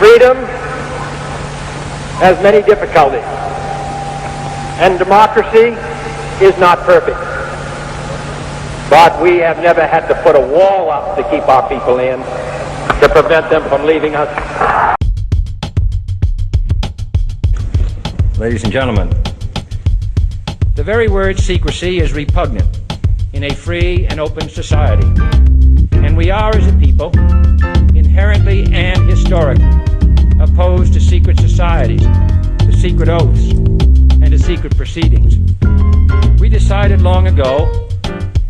Freedom has many difficulties, and democracy is not perfect. But we have never had to put a wall up to keep our people in, to prevent them from leaving us. Ladies and gentlemen, the very word secrecy is repugnant in a free and open society, and we are, as a people, inherently and historically opposed to secret societies, to secret oaths, and to secret proceedings. We decided long ago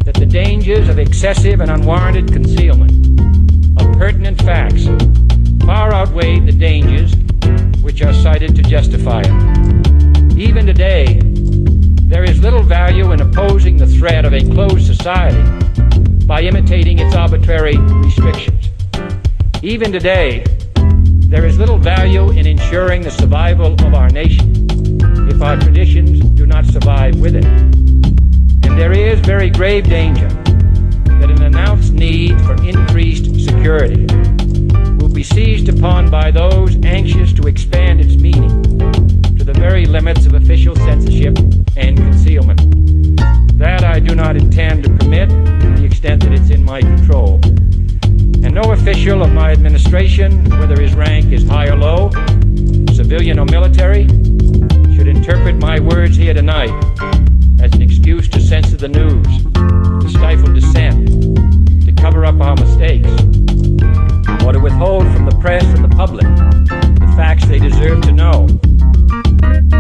that the dangers of excessive and unwarranted concealment of pertinent facts far outweighed the dangers which are cited to justify it. Even today, there is little value in opposing the threat of a closed society by imitating its arbitrary restrictions. Even today, there is little value in ensuring the survival of our nation if our traditions do not survive with it. And there is very grave danger that an announced need for increased security will be seized upon by those anxious to expand its meaning to the very limits of official censorship and concealment. That I do not intend to permit to the extent that it's in my control. And no official of my administration, whether his rank is high or low, civilian or military, should interpret my words here tonight as an excuse to censor the news, to stifle dissent, to cover up our mistakes, or to withhold from the press and the public the facts they deserve to know.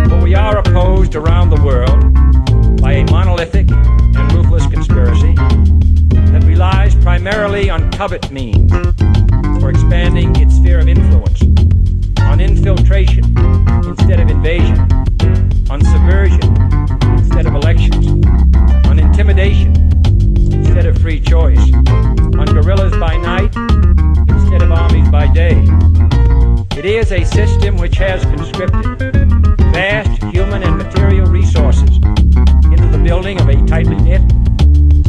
For we are opposed around the world by a monolithic and ruthless conspiracy that relies primarily on covert means for expanding its sphere of influence, on infiltration instead of invasion, on subversion instead of elections, on intimidation instead of free choice, on guerrillas by night instead of armies by day. It is a system which has conscripted vast human and material resources into the building of a tightly knit,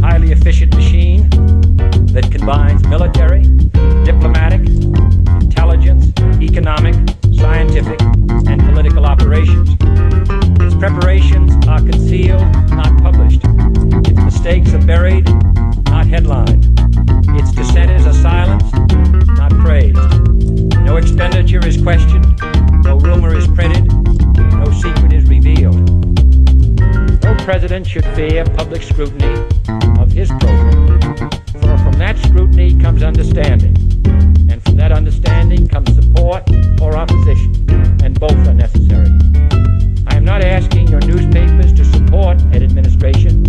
highly efficient machine that combines military, diplomatic, intelligence, economic, scientific, and political operations. Its preparations are concealed, not published. Its mistakes are buried, not headlined. Its dissenters are silenced, not praised. No expenditure is questioned, no rumor is printed, no secret is revealed. No president should fear public scrutiny of his program, for from that scrutiny comes understanding, and from that understanding comes support or opposition, and both are necessary. I am not asking your newspapers to support an administration,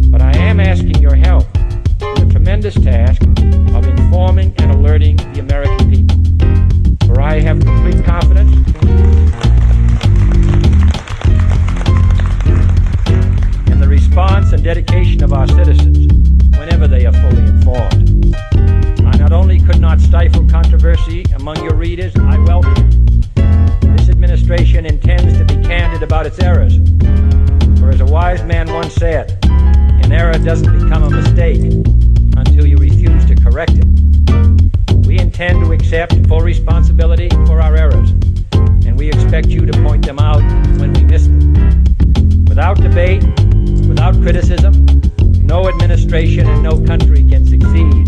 but I am asking your help in the tremendous task of informing and alerting the American people. For I have complete confidence in the response and dedication of our citizens whenever they are fully informed. I not only could not stifle controversy among your readers, I welcome it. This administration intends to be candid about its errors. For as a wise man once said, an error doesn't become a mistake until you refuse to correct it. We intend to accept full responsibility for our errors, and we expect you to point them out when we miss them. Without debate, without criticism, no administration and no country can succeed,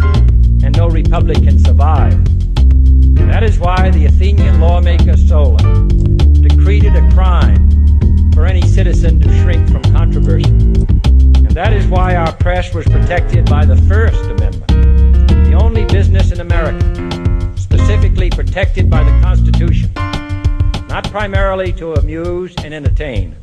and no republic can survive. That is why the Athenian lawmaker Solon decreed it a crime for any citizen to shrink from controversy. And that is why our press was protected by the First Amendment, the only business in America specifically protected by the Constitution, not primarily to amuse and entertain,